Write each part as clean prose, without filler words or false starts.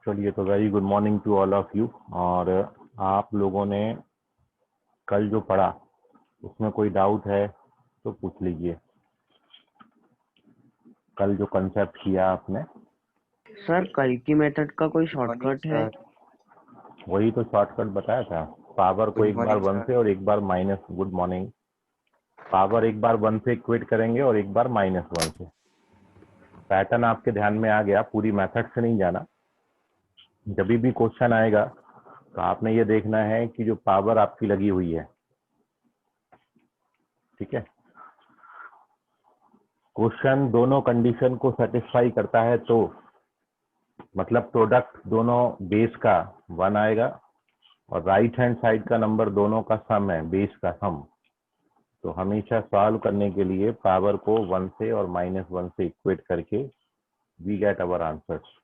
चलिए, तो very good morning to all of you. और आप लोगों ने कल जो पढ़ा उसमें कोई डाउट है तो पूछ लीजिए। कल जो कंसेप्ट किया आपने, सर कल की मेथड का कोई शॉर्टकट है? वही तो शॉर्टकट बताया था। पावर को एक बार वन से और एक बार माइनस, गुड मॉर्निंग, पावर एक बार वन से इक्वेट करेंगे और एक बार माइनस वन से। पैटर्न आपके ध्यान में आ गया, पूरी मेथड से नहीं जाना। जब भी क्वेश्चन आएगा तो आपने ये देखना है कि जो पावर आपकी लगी हुई है, ठीक है, क्वेश्चन दोनों कंडीशन को सेटिस्फाई करता है तो मतलब प्रोडक्ट दोनों बेस का वन आएगा और राइट हैंड साइड का नंबर दोनों का सम है, बेस का सम। तो हमेशा सॉल्व करने के लिए पावर को वन से और माइनस वन से इक्वेट करके वी गेट अवर आंसर्स।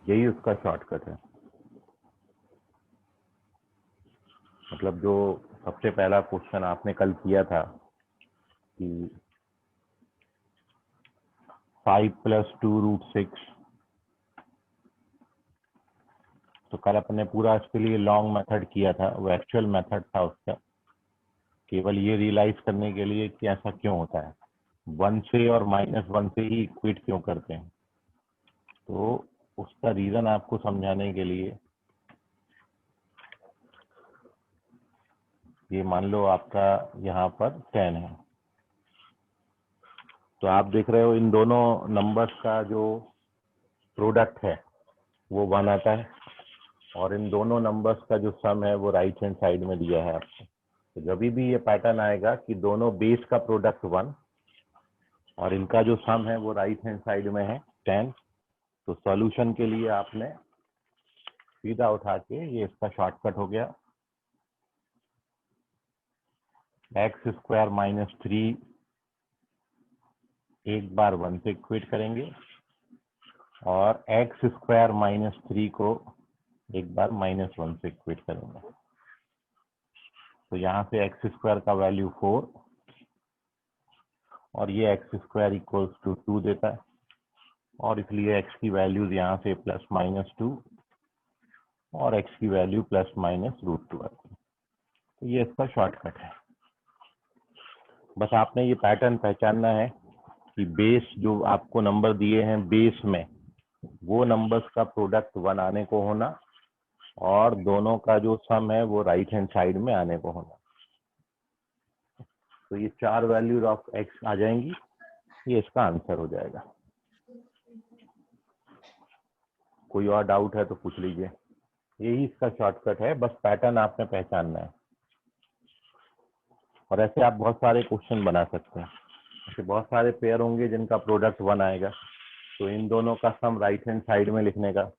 यही उसका शॉर्टकट है। मतलब जो सबसे पहला क्वेश्चन आपने कल किया था कि 5+2√6, तो कल अपने पूरा इसके लिए लॉन्ग मेथड किया था, वो एक्चुअल मेथड था उसका, केवल ये रियलाइज करने के लिए कि ऐसा क्यों होता है, वन से और माइनस वन से ही इक्वेट क्यों करते हैं। तो उसका रीजन आपको समझाने के लिए, ये मान लो आपका यहाँ पर 10 है, तो आप देख रहे हो इन दोनों नंबर्स का जो प्रोडक्ट है वो वन आता है और इन दोनों नंबर्स का जो सम है वो राइट हैंड साइड में दिया है आपको। तो जब भी ये पैटर्न आएगा कि दोनों बेस का प्रोडक्ट वन और इनका जो सम है वो राइट हैंड साइड में है 10, तो सॉल्यूशन के लिए आपने सीधा उठा के, ये इसका शॉर्टकट हो गया, x² - 3 एक बार वन से इक्वेट करेंगे और x² - 3 को एक बार माइनस वन से इक्वेट करेंगे। तो यहाँ से x² का वैल्यू 4 और ये x² इक्वल्स टू 2 देता है और इसलिए x की वैल्यूज यहाँ से +-2 और x की वैल्यू +-√2 आती है। तो ये इसका शॉर्टकट है। बस आपने ये पैटर्न पहचानना है कि बेस जो आपको नंबर दिए हैं बेस में, वो नंबर्स का प्रोडक्ट वन आने को होना और दोनों का जो सम है वो राइट हैंड साइड में आने को होना। तो ये 4 वैल्यूज ऑफ x आ जाएंगी, ये इसका आंसर हो जाएगा। कोई और डाउट है तो पूछ लीजिए। यही इसका शॉर्टकट है, बस पैटर्न आपने पहचानना है। और ऐसे आप बहुत सारे क्वेश्चन बना सकते हैं। ऐसे बहुत सारे पेयर होंगे जिनका प्रोडक्ट वन आएगा, तो इन दोनों का सम राइट हैंड साइड में लिखने का,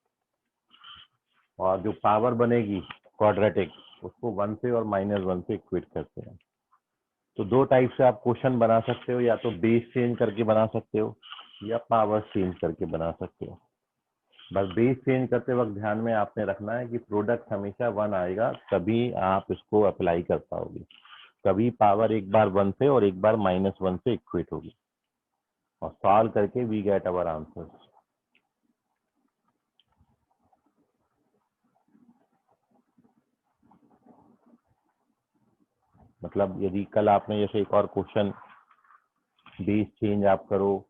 और जो पावर बनेगी क्वाड्रेटिक उसको वन से और माइनस वन से इक्वेट करते हैं। तो दो टाइप से आप क्वेश्चन बना सकते हो, या तो बेस चेंज करके बना सकते हो या पावर चेंज करके बना सकते हो। बस बेस चेंज करते वक्त ध्यान में आपने रखना है कि प्रोडक्ट हमेशा वन आएगा, तभी आप इसको अप्लाई कर पाओगे। कभी पावर एक बार वन से और एक बार माइनस वन से इक्वेट होगी और सॉल्व करके वी गेट अवर आंसर। मतलब यदि कल आपने जैसे एक और क्वेश्चन बेस चेंज आप करो,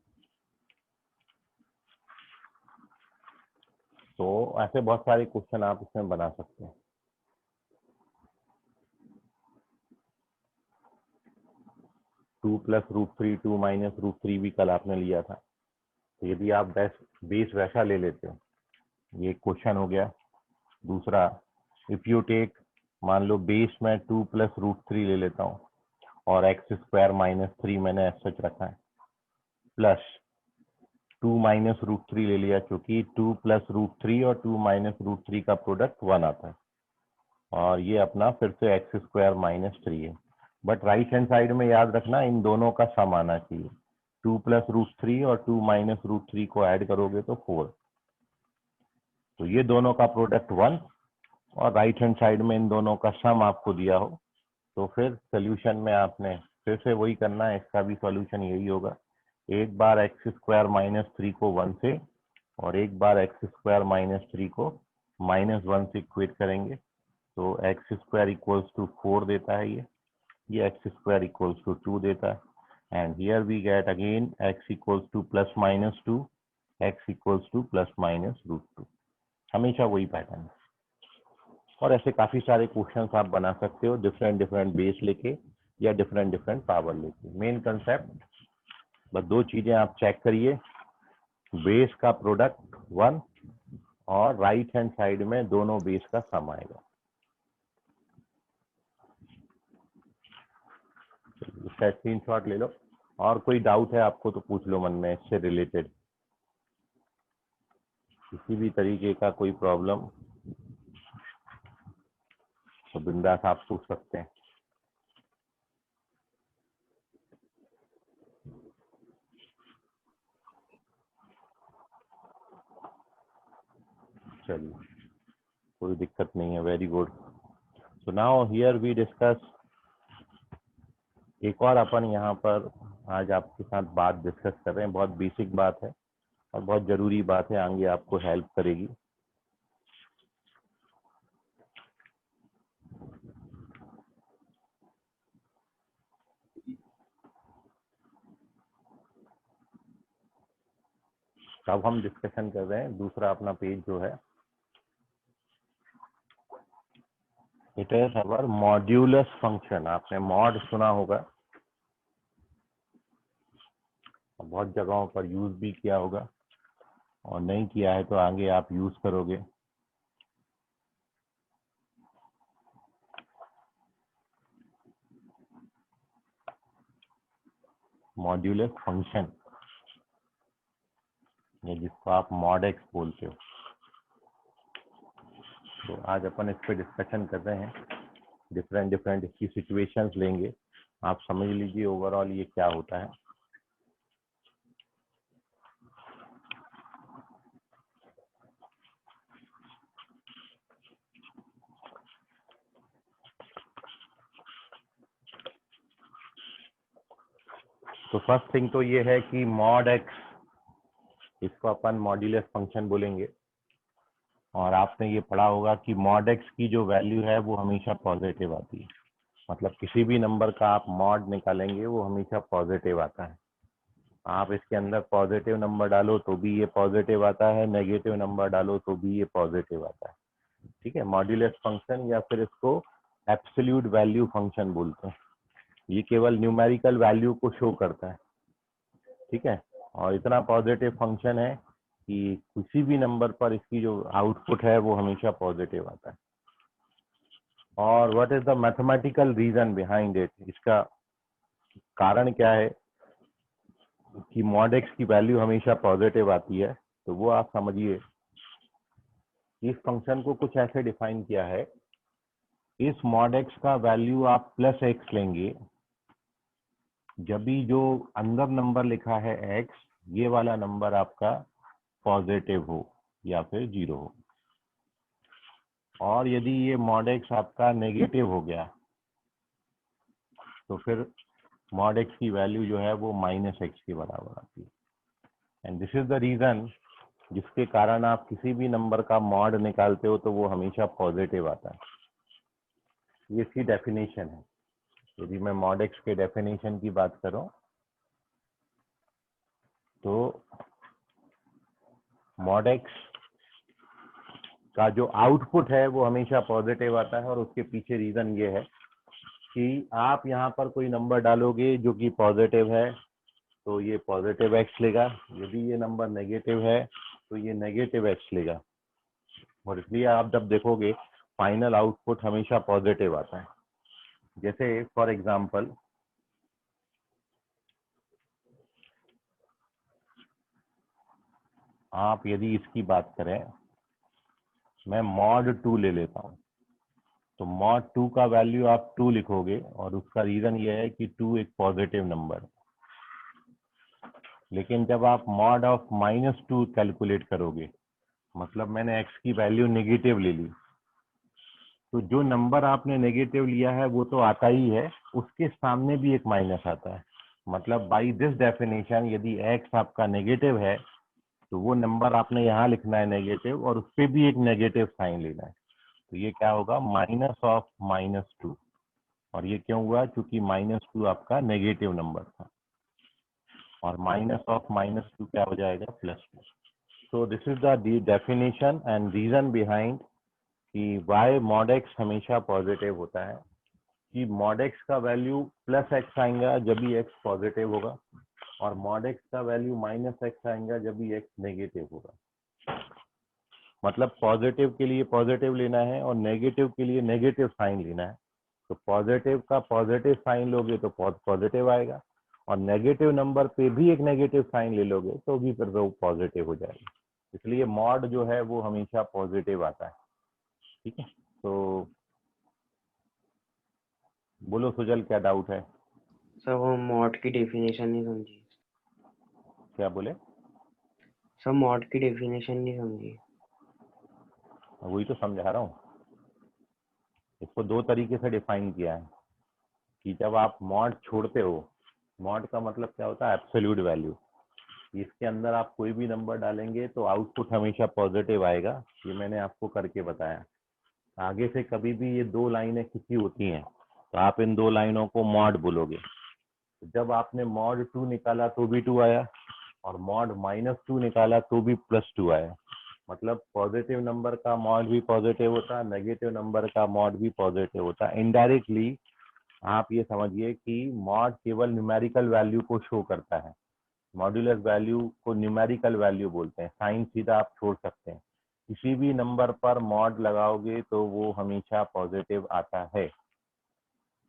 तो ऐसे बहुत सारे क्वेश्चन आप इसमें बना सकते हैं। टू +√3 2 - √3 भी कल आपने लिया था। तो यदि आप बेस वैसा ले लेते हो, ये क्वेश्चन हो गया। दूसरा, इफ यू टेक, मान लो बेस में 2 +√3 ले लेता हूँ और x² - 3 मैंने ऐसा रखा है, प्लस 2 - √3 ले लिया, क्योंकि 2 +√3 और 2 - √3 का प्रोडक्ट वन आता है, और ये अपना फिर से x² - 3 है। बट राइट हैंड साइड में याद रखना इन दोनों का सम आना चाहिए। 2 +√3 और 2 - √3 को ऐड करोगे तो 4। तो ये दोनों का प्रोडक्ट वन और राइट हैंड साइड में इन दोनों का सम आपको दिया हो तो फिर सोल्यूशन में आपने फिर से वही करना है, इसका भी सॉल्यूशन यही होगा। एक बार एक्स स्क्वायर माइनस 3 को 1 से और एक बार एक्स स्क्वायर माइनस 3 को -1 से इक्वेट करेंगे, तो एक्स स्क्वायर इक्वल्स टू 4 देता है ये एक्स स्क्वायर इक्वल्स टू 2 देता है, and here we get again X equals to +-2, X equals to ±√2। हमेशा वही पैटर्न है। और ऐसे काफी सारे क्वेश्चंस आप बना सकते हो डिफरेंट डिफरेंट बेस लेके या डिफरेंट डिफरेंट पावर लेके। मेन कंसेप्ट बस दो चीजें आप चेक करिए, बेस का प्रोडक्ट 1 और राइट हैंड साइड में दोनों बेस का सम आएगा। इसका स्क्रीनशॉट ले लो, और कोई डाउट है आपको तो पूछ लो मन में इससे रिलेटेड, किसी भी तरीके का कोई प्रॉब्लम तो बिंदास आप पूछ सकते हैं। चलिए कोई दिक्कत नहीं है, very good. So now here we discuss, एक और अपन यहाँ पर आज आपके साथ बात डिस्कस कर रहे हैं, बहुत बेसिक बात है और बहुत जरूरी बात है, आगे आपको हेल्प करेगी। अब हम डिस्कशन कर रहे हैं दूसरा अपना पेज जो है, it is our modulus function. आपने मॉड सुना होगा, बहुत जगहों पर यूज भी किया होगा, और नहीं किया है तो आगे आप यूज करोगे। मॉड्यूलस फंक्शन, या जिसको आप मॉड-एक्स बोलते हो। तो आज अपन इस पे डिस्कशन कर रहे हैं, डिफरेंट डिफरेंट इसकी सिचुएशंस लेंगे, आप समझ लीजिए ओवरऑल ये क्या होता है। तो फर्स्ट थिंग तो ये है कि मॉड-एक्स, इसको अपन मॉड्यूलस फंक्शन बोलेंगे, और आपने ये पढ़ा होगा कि मॉड-एक्स की जो वैल्यू है वो हमेशा पॉजिटिव आती है। मतलब किसी भी नंबर का आप मॉड निकालेंगे वो हमेशा पॉजिटिव आता है। आप इसके अंदर पॉजिटिव नंबर डालो तो भी ये पॉजिटिव आता है, नेगेटिव नंबर डालो तो भी ये पॉजिटिव आता है। ठीक है, मॉड्यूलस फंक्शन, या फिर इसको एब्सोल्यूट वैल्यू फंक्शन बोलते हैं। ये केवल न्यूमेरिकल वैल्यू को शो करता है। ठीक है, और इतना पॉजिटिव फंक्शन है कि किसी भी नंबर पर इसकी जो आउटपुट है वो हमेशा पॉजिटिव आता है। और what is the mathematical reason behind it, इसका कारण क्या है कि मॉड-एक्स की वैल्यू हमेशा पॉजिटिव आती है। तो वो आप समझिए, इस फंक्शन को कुछ ऐसे डिफाइन किया है, इस मॉड-एक्स का वैल्यू आप +x लेंगे जब भी जो अंदर नंबर लिखा है x, ये वाला नंबर आपका पॉजिटिव हो या फिर 0 हो। और यदि ये मॉड-एक्स आपका नेगेटिव हो गया तो फिर मॉड-एक्स की वैल्यू जो है वो -x के बराबर आती है। And this is the reason जिसके कारण आप किसी भी नंबर का मॉड निकालते हो तो वो हमेशा पॉजिटिव आता है। ये इसकी डेफिनेशन है। यदि मैं मॉड-एक्स के डेफिनेशन की बात करूं तो मॉड-एक्स का जो आउटपुट है वो हमेशा पॉजिटिव आता है, और उसके पीछे रीजन ये है कि आप यहाँ पर कोई नंबर डालोगे जो कि पॉजिटिव है तो ये पॉजिटिव x लेगा, यदि ये नंबर नेगेटिव है तो ये नेगेटिव x लेगा, और इसलिए आप जब देखोगे फाइनल आउटपुट हमेशा पॉजिटिव आता है। जैसे फॉर एग्जांपल, आप यदि इसकी बात करें, मैं मॉड 2 ले लेता हूँ, तो मॉड 2 का वैल्यू आप 2 लिखोगे, और उसका रीजन ये है कि 2 एक पॉजिटिव नंबर है। लेकिन जब आप मॉड ऑफ -2 कैलकुलेट करोगे, मतलब मैंने x की वैल्यू नेगेटिव ले ली, तो जो नंबर आपने नेगेटिव लिया है वो तो आता ही है, उसके सामने भी एक माइनस आता है। मतलब बाई दिस डेफिनेशन यदि x आपका नेगेटिव है तो वो नंबर आपने यहाँ लिखना है नेगेटिव, और उस पर भी एक नेगेटिव साइन लेना है। तो ये क्या होगा, -(-2). और ये क्यों हुआ, क्योंकि -2 आपका नेगेटिव नंबर था, और -(-2) क्या हो जाएगा, +2। So this is the definition and reason behind कि वाई mod x हमेशा पॉजिटिव होता है, कि mod x का वैल्यू +x आएगा जब भी x पॉजिटिव होगा, और mod x का वैल्यू -x आएगा जब भी x नेगेटिव होगा। मतलब पॉजिटिव के लिए पॉजिटिव लेना है और नेगेटिव के लिए नेगेटिव साइन लेना है। तो पॉजिटिव का पॉजिटिव साइन लोगे तो पॉजिटिव आएगा, और नेगेटिव नंबर पे भी एक नेगेटिव साइन ले लोगे तो भी फिर वो पॉजिटिव हो जाएगा। इसलिए मॉड जो है वो हमेशा पॉजिटिव आता है। ठीक है, तो बोलो सुजल, क्या डाउट है? सर वो मॉड की डेफिनेशन नहीं समझी। क्या बोले? सर मॉड की डेफिनेशन नहीं समझी। वही तो समझा रहा हूँ। इसको दो तरीके से डिफाइन किया है कि जब आप मॉड छोड़ते हो, मॉड का मतलब क्या होता है, एब्सोल्यूट वैल्यू। इसके अंदर आप कोई भी नंबर डालेंगे तो आउटपुट हमेशा पॉजिटिव आएगा। ये मैंने आपको करके बताया। आगे से कभी भी ये दो लाइनें किसी होती हैं तो आप इन दो लाइनों को मॉड बोलोगे। जब आपने मॉड 2 निकाला तो भी 2 आया, और मॉड -2 निकाला तो भी +2 आया। मतलब पॉजिटिव नंबर का मॉड भी पॉजिटिव होता है, नेगेटिव नंबर का मॉड भी पॉजिटिव होता है। इनडायरेक्टली आप ये समझिए कि मॉड केवल न्यूमेरिकल वैल्यू को शो करता है। मॉड्यूलस वैल्यू को न्यूमेरिकल वैल्यू बोलते हैं, साइन सीधा आप छोड़ सकते हैं। किसी भी नंबर पर मॉड लगाओगे तो वो हमेशा पॉजिटिव आता है।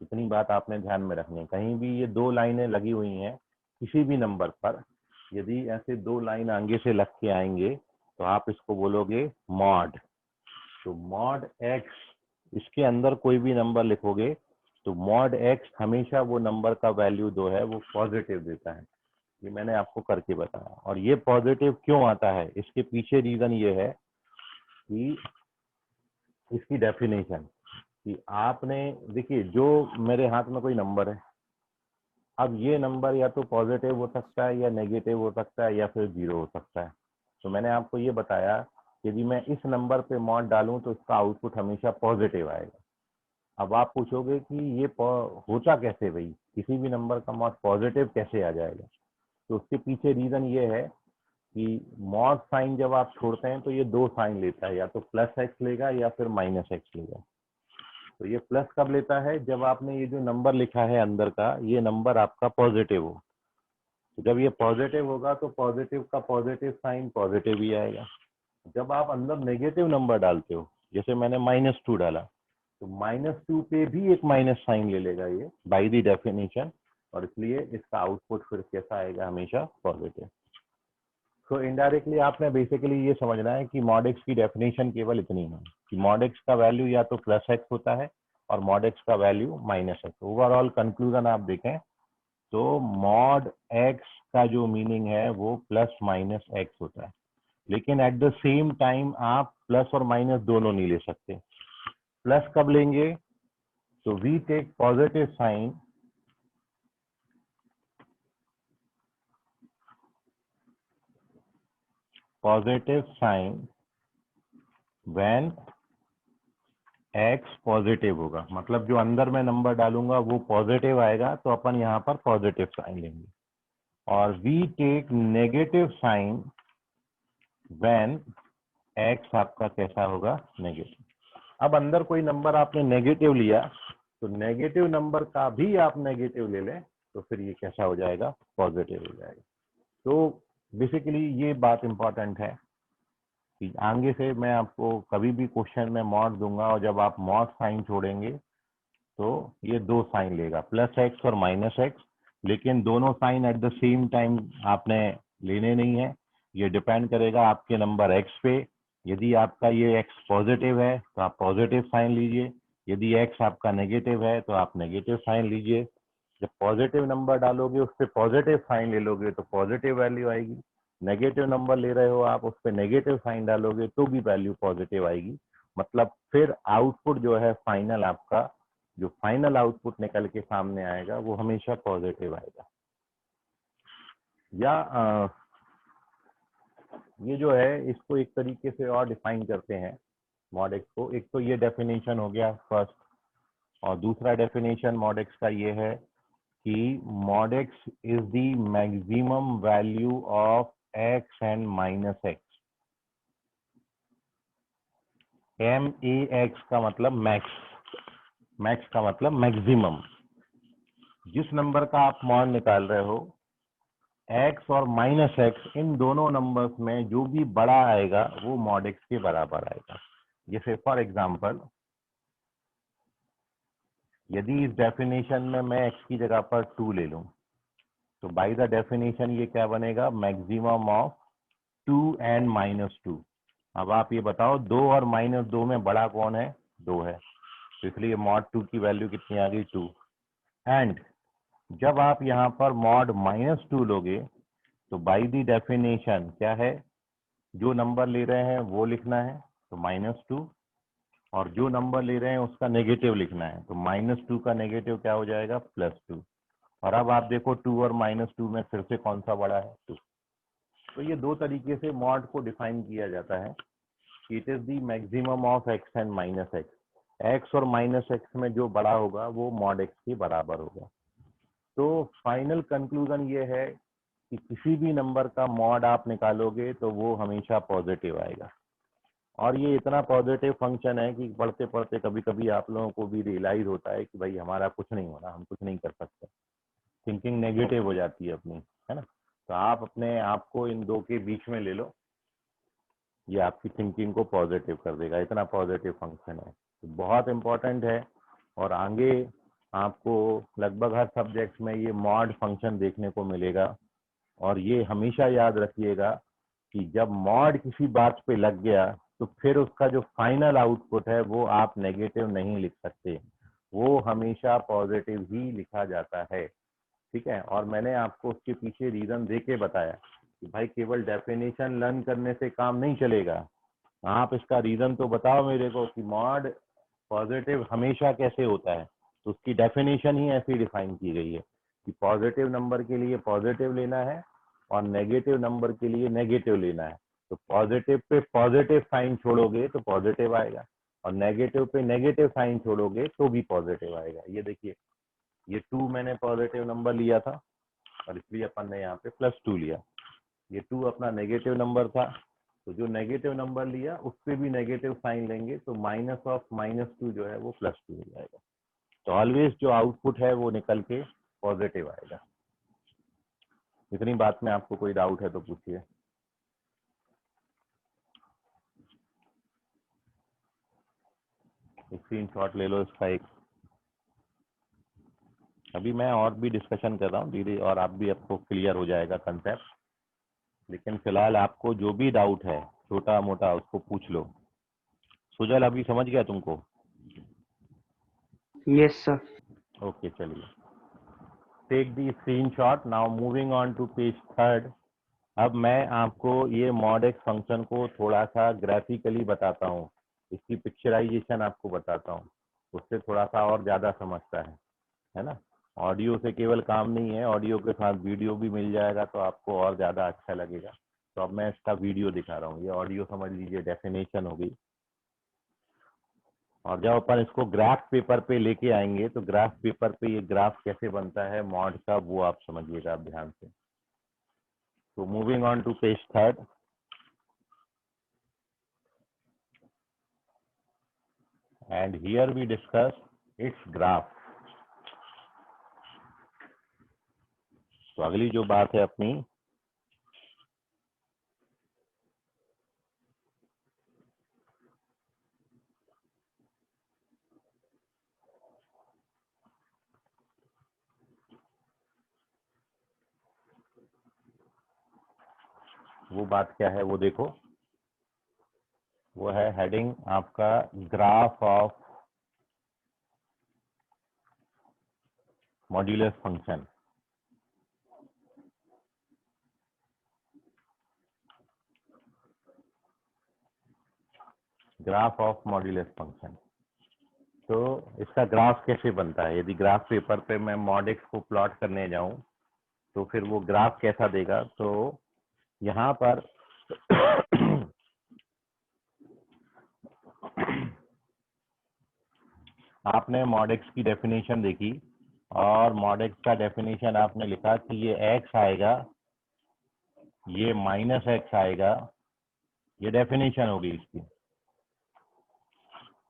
इतनी बात आपने ध्यान में रखनी है। कहीं भी ये दो लाइनें लगी हुई हैं किसी भी नंबर पर, यदि ऐसे दो लाइन आगे से लग के आएंगे तो आप इसको बोलोगे मॉड। तो मॉड x, इसके अंदर कोई भी नंबर लिखोगे तो मॉड x हमेशा वो नंबर का वैल्यू जो है वो पॉजिटिव देता है। ये मैंने आपको करके बताया। और ये पॉजिटिव क्यों आता है, इसके पीछे रीजन ये है कि इसकी डेफिनेशन, कि आपने देखिए जो मेरे हाथ में कोई नंबर है, अब ये नंबर या तो पॉजिटिव हो सकता है या नेगेटिव हो सकता है या फिर 0 हो सकता है। तो मैंने आपको ये बताया यदि मैं इस नंबर पे मॉड डालूं तो इसका आउटपुट हमेशा पॉजिटिव आएगा। अब आप पूछोगे कि ये होता कैसे भाई, किसी भी नंबर का मॉड पॉजिटिव कैसे आ जाएगा? तो उसके पीछे रीजन ये है कि मॉड साइन जब आप छोड़ते हैं तो ये दो साइन लेता है, या तो +x लेगा या फिर -x लेगा। तो ये प्लस कब लेता है, जब आपने ये जो नंबर लिखा है अंदर का, ये नंबर आपका पॉजिटिव हो। तो जब ये पॉजिटिव होगा तो पॉजिटिव का पॉजिटिव साइन पॉजिटिव ही आएगा। जब आप अंदर नेगेटिव नंबर डालते हो, जैसे मैंने -2 डाला, तो -2 पे भी एक माइनस साइन ले लेगा ये बाय द डेफिनेशन, और इसलिए इसका आउटपुट फिर कैसा आएगा, हमेशा पॉजिटिव। तो इनडायरेक्टली आपने बेसिकली ये समझना है कि mod x की डेफिनेशन केवल इतनी है कि mod x का वैल्यू या तो +x होता है और mod x का वैल्यू -x। ओवरऑल कंक्लूजन आप देखें तो mod x का जो मीनिंग है वो +-x होता है, लेकिन एट द सेम टाइम आप प्लस और माइनस दोनों नहीं ले सकते। प्लस कब लेंगे, तो we take positive sign when x positive होगा। मतलब जो अंदर मैं नंबर डालूंगा वो पॉजिटिव आएगा तो अपन यहाँ पर पॉजिटिव साइन लेंगे। और we take negative sign when x आपका कैसा होगा, नेगेटिव। अब अंदर कोई नंबर आपने नेगेटिव लिया तो नेगेटिव नंबर का भी आप नेगेटिव ले लें तो फिर ये कैसा हो जाएगा, पॉजिटिव हो जाएगा। तो बेसिकली ये बात इंपॉर्टेंट है कि आगे से मैं आपको कभी भी क्वेश्चन में मॉड दूंगा और जब आप मॉड साइन छोड़ेंगे तो ये दो साइन लेगा, +x और -x, लेकिन दोनों sign at the same time आपने लेने नहीं है। ये डिपेंड करेगा आपके नंबर x पे। यदि आपका ये x पॉजिटिव है तो आप पॉजिटिव साइन लीजिए, यदि x आपका नेगेटिव है तो आप नेगेटिव साइन लीजिए। जब पॉजिटिव नंबर डालोगे उस पर पॉजिटिव साइन ले लोगे तो पॉजिटिव वैल्यू आएगी। नेगेटिव नंबर ले रहे हो आप, उस पर नेगेटिव साइन डालोगे तो भी वैल्यू पॉजिटिव आएगी। मतलब फिर आउटपुट जो है फाइनल आपका, जो फाइनल आउटपुट निकल के सामने आएगा वो हमेशा पॉजिटिव आएगा। या ये जो है इसको एक तरीके से और डिफाइन करते हैं मॉड एक्स को। एक तो ये डेफिनेशन हो गया फर्स्ट, और दूसरा डेफिनेशन मॉड एक्स का ये है कि mod X is the maximum value of X and minus X. M A X का मतलब मैक्स, मैक्स का मतलब मैक्सिमम। जिस नंबर का आप मॉड निकाल रहे हो, एक्स और माइनस एक्स, इन दोनों नंबर्स में जो भी बड़ा आएगा वो मॉड एक्स के बराबर आएगा। जैसे फॉर एग्जांपल, यदि इस डेफिनेशन में मैं एक्स की जगह पर 2 ले लूं, तो बाय द डेफिनेशन ये क्या बनेगा, मैक्सिमम ऑफ 2 एंड -2। अब आप ये बताओ 2 और -2 में बड़ा कौन है, 2 है, तो इसलिए मॉड 2 की वैल्यू कितनी आ गई, 2। एंड जब आप यहाँ पर मॉड -2 लोगे तो बाय द डेफिनेशन क्या है, जो नंबर ले रहे हैं वो लिखना है तो -2, और जो नंबर ले रहे हैं उसका नेगेटिव लिखना है तो -2 का नेगेटिव क्या हो जाएगा, +2। और अब आप देखो 2 और -2 में फिर से कौन सा बड़ा है, 2। तो ये दो तरीके से मॉड को डिफाइन किया जाता है। It is the maximum of X and minus x. X और माइनस एक्स में जो बड़ा होगा वो मॉड एक्स के बराबर होगा। तो फाइनल कंक्लूजन ये है कि किसी भी नंबर का मॉड आप निकालोगे तो वो हमेशा पॉजिटिव आएगा। और ये इतना पॉजिटिव फंक्शन है कि पढ़ते पढ़ते कभी कभी आप लोगों को भी रियलाइज होता है कि भाई हमारा कुछ नहीं हो रहा, हम कुछ नहीं कर सकते, थिंकिंग नेगेटिव हो जाती है अपनी, है ना। तो आप अपने आप को इन दो के बीच में ले लो, ये आपकी थिंकिंग को पॉजिटिव कर देगा, इतना पॉजिटिव फंक्शन है। तो बहुत इंपॉर्टेंट है, और आगे आपको लगभग हर सब्जेक्ट में ये मॉड फंक्शन देखने को मिलेगा। और ये हमेशा याद रखिएगा कि जब मॉड किसी बात पे लग गया तो फिर उसका जो फाइनल आउटपुट है वो आप नेगेटिव नहीं लिख सकते, वो हमेशा पॉजिटिव ही लिखा जाता है, ठीक है। और मैंने आपको उसके पीछे रीजन दे के बताया कि भाई केवल डेफिनेशन लर्न करने से काम नहीं चलेगा, आप इसका रीजन तो बताओ मेरे को कि मॉड पॉजिटिव हमेशा कैसे होता है। तो उसकी डेफिनेशन ही ऐसी डिफाइन की गई है कि पॉजिटिव नंबर के लिए पॉजिटिव लेना है और नेगेटिव नंबर के लिए नेगेटिव लेना है। तो पॉजिटिव पे पॉजिटिव साइन छोड़ोगे तो पॉजिटिव आएगा, और नेगेटिव पे नेगेटिव साइन छोड़ोगे तो भी पॉजिटिव आएगा। ये देखिए, ये 2 मैंने पॉजिटिव नंबर लिया था और इसलिए अपन ने यहाँ पे +2 लिया। ये 2 अपना नेगेटिव नंबर था, तो जो नेगेटिव नंबर लिया उस पर भी नेगेटिव साइन लेंगे तो माइनस ऑफ -2 जो है वो +2 हो जाएगा। तो ऑलवेज जो आउटपुट है वो निकल के पॉजिटिव आएगा। इतनी बात में आपको कोई डाउट है तो पूछिए। स्क्रीनशॉट ले लो इसका एक। अभी मैं और भी डिस्कशन कर रहा हूँ धीरे, और आप भी आपको क्लियर हो जाएगा कंसेप्ट, लेकिन फिलहाल आपको जो भी डाउट है छोटा मोटा उसको पूछ लो। सुजल अभी समझ गया तुमको? Yes sir. ओके चलिए, take the screenshot. Now moving on to page 3। अब मैं आपको ये मॉडेक्स फंक्शन को थोड़ा सा ग्राफिकली बताता हूँ, इसकी पिक्चराइजेशन आपको बताता हूँ, उससे थोड़ा सा और ज़्यादा समझता है ना। ऑडियो से केवल काम नहीं है, ऑडियो के साथ वीडियो भी मिल जाएगा तो आपको और ज़्यादा अच्छा लगेगा। तो अब मैं इसका वीडियो दिखा रहा हूँ, ये ऑडियो समझ लीजिए डेफिनेशन हो गई। और जब अपन इसको ग्राफ पेपर पे लेके आएंगे तो ग्राफ पेपर पे ये ग्राफ कैसे बनता है मॉड का, वो आप समझिएगा आप ध्यान से। तो moving on to page 3, and here we discuss its graph। तो अगली जो बात है अपनी, वो बात क्या है वो देखो, वो है हेडिंग आपका graph of modulus function. Graph of modulus function. तो इसका ग्राफ कैसे बनता है? यदि ग्राफ पेपर पे मैं मॉड एक्स को प्लॉट करने जाऊं तो फिर वो ग्राफ कैसा देगा? तो यहाँ पर आपने मॉड एक्स की डेफिनेशन देखी और मॉड एक्स का डेफिनेशन आपने लिखा कि ये एक्स आएगा, ये माइनस एक्स आएगा, ये डेफिनेशन होगी इसकी।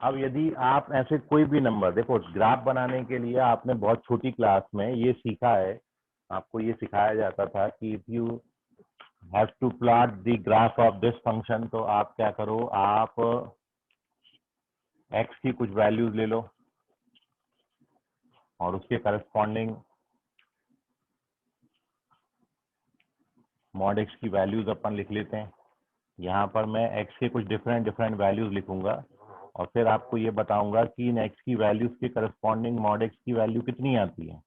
अब यदि आप ऐसे कोई भी नंबर, देखो ग्राफ बनाने के लिए आपने बहुत छोटी क्लास में ये सीखा है, आपको ये सिखाया जाता था कि if you have to plot the graph of this function, तो आप क्या करो, आप एक्स की कुछ वैल्यूज ले लो और उसके करस्पॉन्डिंग मॉड एक्स की वैल्यूज अपन लिख लेते हैं। यहाँ पर मैं एक्स के कुछ डिफरेंट वैल्यूज लिखूंगा और फिर आपको ये बताऊंगा कि इन एक्स की वैल्यूज के करस्पॉन्डिंग मॉड एक्स की वैल्यू कितनी आती है।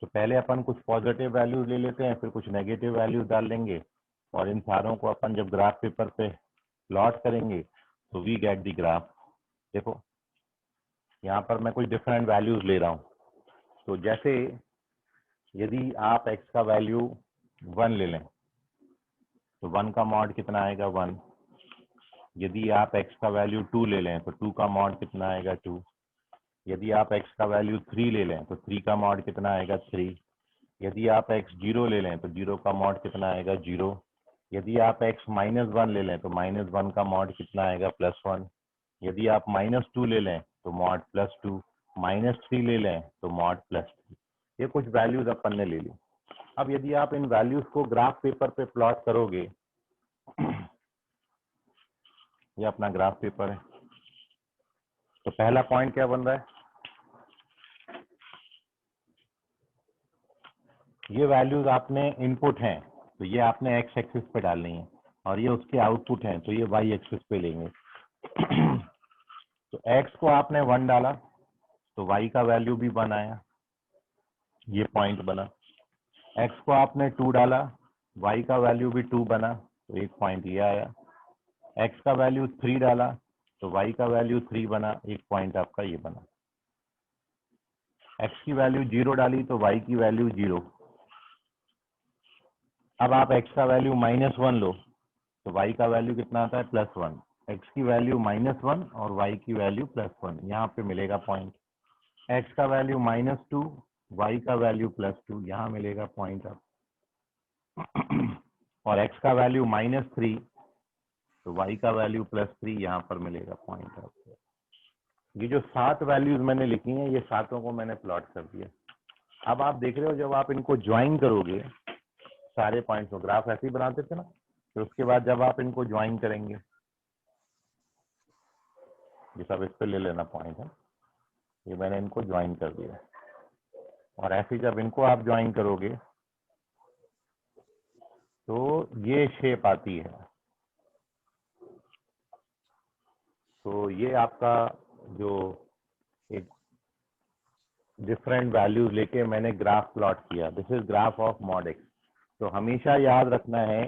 तो पहले अपन कुछ पॉजिटिव वैल्यूज ले लेते हैं, फिर कुछ नेगेटिव वैल्यूज डाल लेंगे और इन सारों को अपन जब ग्राफ पेपर पे प्लॉट करेंगे तो वी गेट द ग्राफ। देखो यहाँ पर मैं कुछ डिफरेंट वैल्यूज ले रहा हूँ। तो जैसे यदि आप एक्स का वैल्यू 1 ले लें तो 1 का मॉड कितना आएगा? 1। यदि आप एक्स का वैल्यू 2 ले लें तो 2 का मॉड कितना आएगा? 2। यदि आप एक्स का वैल्यू 3 ले लें तो 3 का मॉड कितना आएगा? 3। यदि आप एक्स 0 ले लें तो 0 का मॉड कितना आएगा? 0। यदि आप एक्स -1 ले लें तो -1 का मॉड कितना आएगा? +1। यदि आप -2 ले लें तो मॉड +2, -3 ले लें तो मॉड +3। ये कुछ वैल्यूज अपन ने ले ली। अब यदि आप इन वैल्यूज को ग्राफ पेपर पे प्लॉट करोगे, ये अपना ग्राफ पेपर है, तो पहला पॉइंट क्या बन रहा है? ये वैल्यूज आपने इनपुट हैं तो ये आपने एक्स एक्सिस पे डालनी है और ये उसके आउटपुट हैं तो ये वाई एक्सिस पे लेंगे। तो एक्स को आपने 1 डाला तो वाई का वैल्यू भी 1 आया, ये पॉइंट बना। एक्स को आपने 2 डाला, वाई का वैल्यू भी 2 बना, तो एक पॉइंट ये आया। एक्स का वैल्यू 3 डाला तो वाई का वैल्यू 3 बना, एक पॉइंट आपका ये बना। एक्स की वैल्यू 0 डाली तो वाई की वैल्यू 0। अब आप एक्स का वैल्यू -1 लो तो वाई का वैल्यू कितना आता है? +1। एक्स की वैल्यू -1 और वाई की वैल्यू +1, यहाँ पे मिलेगा पॉइंट। एक्स का वैल्यू -2, वाई का वैल्यू +2, यहाँ मिलेगा पॉइंट आप। और एक्स का वैल्यू -3 तो वाई का वैल्यू +3, यहाँ पर मिलेगा पॉइंट आपको। ये जो 7 वैल्यूज मैंने लिखी हैं, ये सातों को मैंने प्लॉट कर दिया। अब आप देख रहे हो जब आप इनको ज्वाइन करोगे सारे पॉइंट्स को, ग्राफ ऐसे ही बनाते थे ना, फिर उसके बाद जब आप इनको ज्वाइन करेंगे, ये सब इस पे ले लेना पॉइंट है, ये मैंने इनको ज्वाइन कर दिया और ऐसे जब इनको आप ज्वाइन करोगे तो ये शेप आती है। तो ये आपका जो एक डिफरेंट वैल्यूज लेके मैंने ग्राफ प्लॉट किया, this is graph of mod x. तो हमेशा याद रखना है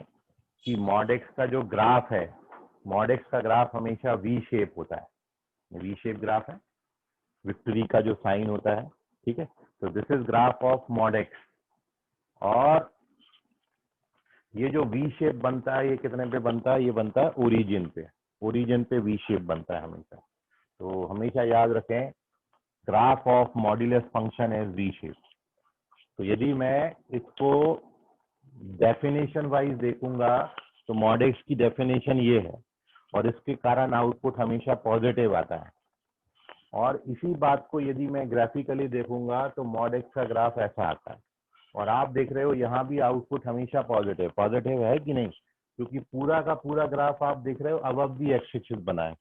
कि मॉड एक्स का जो ग्राफ है, मॉड एक्स का ग्राफ हमेशा वी शेप होता है, वी शेप ग्राफ है, विक्ट्री का जो साइन होता है, ठीक है। तो this is graph of mod x और ये जो वी शेप बनता है ये कितने पे बनता है? ये बनता है ओरिजिन पे, ओरिजिन पे वी शेप बनता है हमेशा। तो हमेशा याद रखें graph of modulus function is V shape. तो यदि मैं इसको डेफिनेशन वाइज देखूंगा तो मॉड एक्स की डेफिनेशन ये है और इसके कारण आउटपुट हमेशा पॉजिटिव आता है। और इसी बात को यदि मैं ग्राफिकली देखूंगा तो मॉड एक्स का ग्राफ ऐसा आता है और आप देख रहे हो यहाँ भी आउटपुट हमेशा पॉजिटिव है कि नहीं? क्योंकि पूरा का पूरा ग्राफ आप देख रहे हो अबव दी एक्स एक्सिस बना है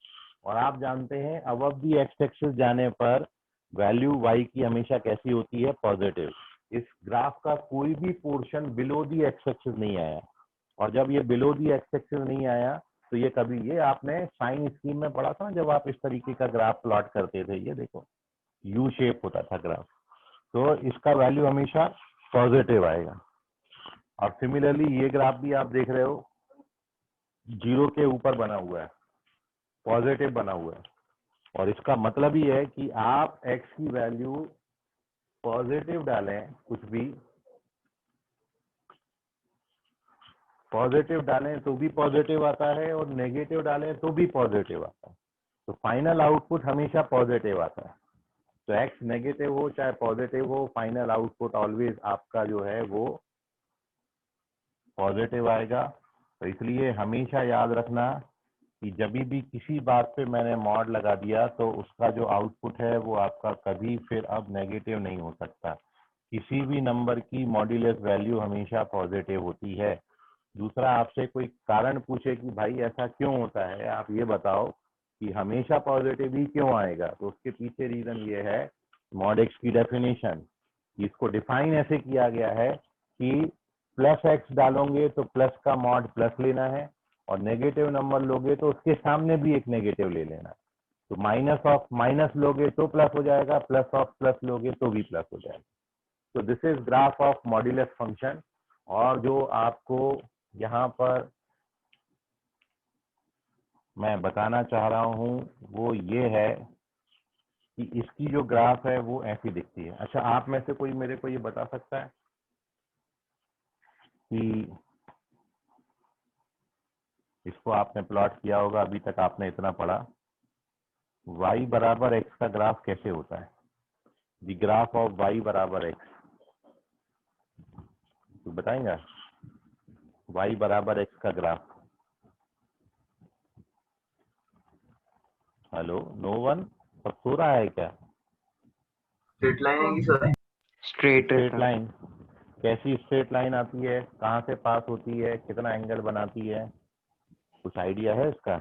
और आप जानते हैं अबव दी एक्स एक्सिस जाने पर वैल्यू वाई की हमेशा कैसी होती है? पॉजिटिव। इस ग्राफ का कोई भी portion below the x axis नहीं आया और जब ये बिलो दी एक्स एक्सिस नहीं आया तो ये कभी, ये आपने साइन स्कीम में पढ़ा था जब आप इस तरीके का ग्राफ प्लॉट करते थे, ये देखो यू शेप होता था ग्राफ, तो इसका वैल्यू हमेशा पॉजिटिव आएगा। और सिमिलरली ये ग्राफ भी आप देख रहे हो 0 के ऊपर बना हुआ है, पॉजिटिव बना हुआ है, और इसका मतलब ही है कि आप x की वैल्यू पॉजिटिव डालें, कुछ भी पॉजिटिव डालें तो भी पॉजिटिव आता है, और नेगेटिव डालें तो भी पॉजिटिव आता है। तो फाइनल आउटपुट हमेशा पॉजिटिव आता है। तो x नेगेटिव हो चाहे पॉजिटिव हो, फाइनल आउटपुट ऑलवेज आपका जो है वो पॉजिटिव आएगा। तो इसलिए हमेशा याद रखना कि जब भी किसी बात पे मैंने मॉड लगा दिया तो उसका जो आउटपुट है वो आपका कभी फिर अब नेगेटिव नहीं हो सकता। किसी भी नंबर की मॉड्यूलस वैल्यू हमेशा पॉजिटिव होती है। दूसरा, आपसे कोई कारण पूछे कि भाई ऐसा क्यों होता है, आप ये बताओ कि हमेशा पॉजिटिव ही क्यों आएगा, तो उसके पीछे रीजन ये है मॉड एक्स की डेफिनेशन। इसको डिफाइन ऐसे किया गया है कि प्लस एक्स डालोगे तो प्लस का मॉड प्लस लेना है, और नेगेटिव नंबर लोगे तो उसके सामने भी एक नेगेटिव ले लेना है। तो माइनस ऑफ माइनस लोगे तो प्लस हो जाएगा, प्लस ऑफ प्लस लोगे तो भी प्लस हो जाएगा। तो this is graph of modulus function. और जो आपको यहाँ पर मैं बताना चाह रहा हूँ वो ये है कि इसकी जो ग्राफ है वो ऐसी दिखती है। अच्छा, आप में से कोई मेरे को ये बता सकता है कि इसको आपने प्लॉट किया होगा, अभी तक आपने इतना पढ़ा, y बराबर x का ग्राफ कैसे होता है? द ग्राफ ऑफ y बराबर x, तो बताएंगे y बराबर x का ग्राफ? Hello, no one? सब सो रहा है क्या? स्ट्रेट लाइन है कि सर? स्ट्रेट है स्ट्रेट सर। लाइन कैसी स्ट्रेट लाइन आती है, कहाँ से पास होती है, कितना एंगल बनाती है, कुछ आइडिया है इसका?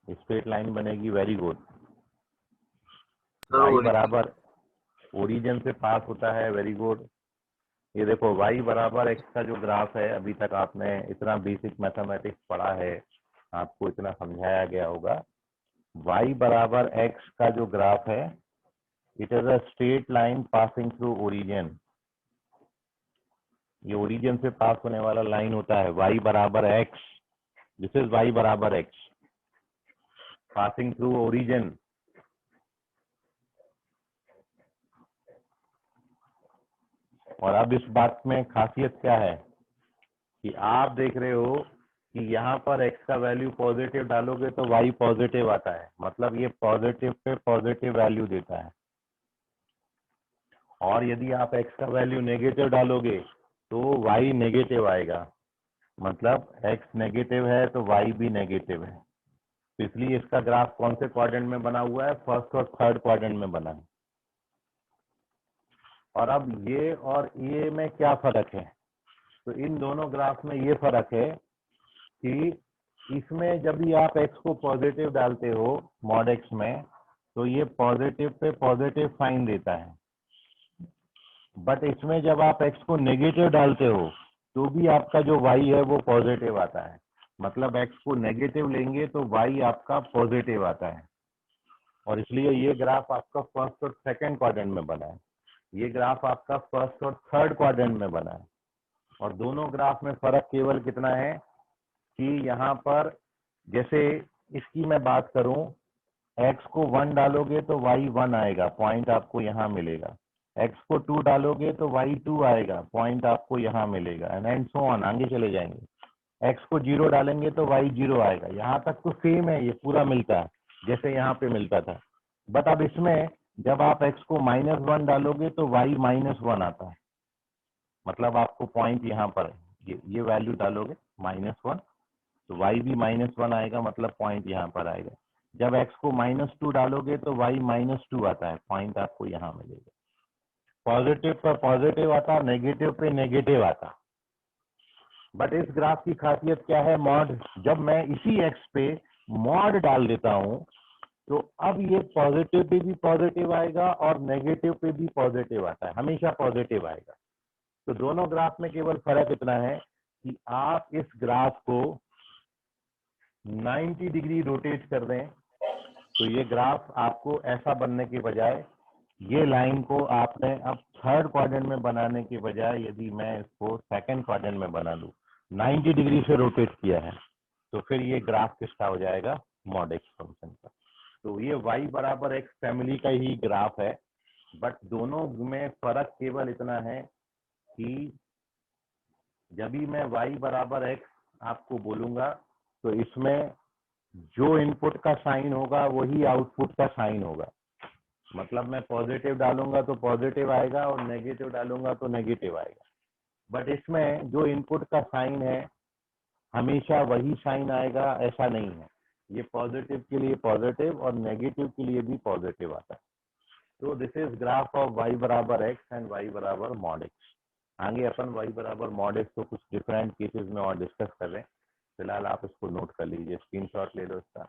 स्ट्रेट लाइन बनेगी, वेरी गुड। सर y बराबर ओरिजिन से पास होता है, वेरी गुड। ये देखो y बराबर x का जो ग्राफ है, अभी तक आपने इतना बेसिक मैथमेटिक्स पढ़ा है, आपको इतना समझाया गया होगा। y बराबर x का जो ग्राफ है, it is a straight line passing through origin. ये ओरिजिन से पास होने वाला लाइन होता है, y बराबर x, दिस इज y बराबर x पासिंग थ्रू ओरिजिन। और अब इस बात में खासियत क्या है कि आप देख रहे हो कि यहाँ पर x का वैल्यू पॉजिटिव डालोगे तो y पॉजिटिव आता है, मतलब ये पॉजिटिव पे पॉजिटिव वैल्यू देता है। और यदि आप x का वैल्यू नेगेटिव डालोगे तो y नेगेटिव आएगा, मतलब x नेगेटिव है तो y भी नेगेटिव है। तो इसलिए इसका ग्राफ कौन से क्वाड्रेंट में बना हुआ है? फर्स्ट और थर्ड क्वाड्रेंट में बना है। और अब ये और ये में क्या फर्क है? तो इन दोनों ग्राफ में ये फर्क है कि इसमें जब भी आप x को पॉजिटिव डालते हो मॉड x में, तो ये पॉजिटिव पे पॉजिटिव साइन देता है, बट इसमें जब आप x को नेगेटिव डालते हो तो भी आपका जो y है वो पॉजिटिव आता है। मतलब x को नेगेटिव लेंगे तो y आपका पॉजिटिव आता है। और इसलिए ये ग्राफ आपका फर्स्ट और सेकंड क्वाड्रेंट में बना है, ये ग्राफ आपका फर्स्ट और थर्ड क्वाड्रेंट में बना है। और दोनों ग्राफ में फर्क केवल कितना है कि यहाँ पर जैसे इसकी मैं बात करूं, x को 1 डालोगे तो y 1 आएगा, पॉइंट आपको यहाँ मिलेगा। x को 2 डालोगे तो y 2 आएगा, पॉइंट आपको यहाँ मिलेगा, एंड सो ऑन, आगे चले जाएंगे। x को 0 डालेंगे तो y 0 आएगा। यहाँ तक तो सेम है, ये पूरा मिलता है जैसे यहाँ पे मिलता था। बट अब इसमें जब आप x को -1 डालोगे तो y -1 आता है, मतलब आपको पॉइंट यहाँ पर ये वैल्यू डालोगे -1 तो y भी -1 आएगा, मतलब पॉइंट यहाँ पर आएगा। जब x को -2 डालोगे तो y -2 आता है, पॉइंट आपको यहाँ मिलेगा। पॉजिटिव पर पॉजिटिव आता, नेगेटिव पे नेगेटिव आता। बट इस ग्राफ की खासियत क्या है? मॉड, जब मैं इसी x पे मॉड डाल देता हूँ तो अब ये पॉजिटिव पे भी पॉजिटिव आएगा और नेगेटिव पे भी पॉजिटिव आता है, हमेशा पॉजिटिव आएगा। तो दोनों ग्राफ में केवल फर्क इतना है कि आप इस ग्राफ को 90 डिग्री रोटेट कर दें तो ये ग्राफ आपको ऐसा बनने के बजाय, ये लाइन को आपने अब थर्ड क्वाड्रेंट में बनाने के बजाय यदि मैं इसको सेकंड क्वाड्रेंट में बना लूं, 90 डिग्री से रोटेट किया है, तो फिर ये ग्राफ किसका हो जाएगा, मॉड एक्स फंक्शन का। तो ये y बराबर x फैमिली का ही ग्राफ है, बट दोनों में फर्क केवल इतना है कि जब भी मैं y बराबर x आपको बोलूंगा तो इसमें जो इनपुट का साइन होगा वही आउटपुट का साइन होगा। मतलब मैं पॉजिटिव डालूंगा तो पॉजिटिव आएगा और नेगेटिव डालूंगा तो नेगेटिव आएगा। बट इसमें जो इनपुट का साइन है हमेशा वही साइन आएगा, ऐसा नहीं है। ये पॉजिटिव के लिए पॉजिटिव और नेगेटिव के लिए भी पॉजिटिव आता है। तो this is graph of y बराबर x एंड y बराबर मॉड x। आगे अपन y बराबर मॉड x को कुछ डिफरेंट केसेस में और डिस्कस कर रहे हैं। फिलहाल आप इसको नोट कर लीजिए, स्क्रीनशॉट ले लो इसका।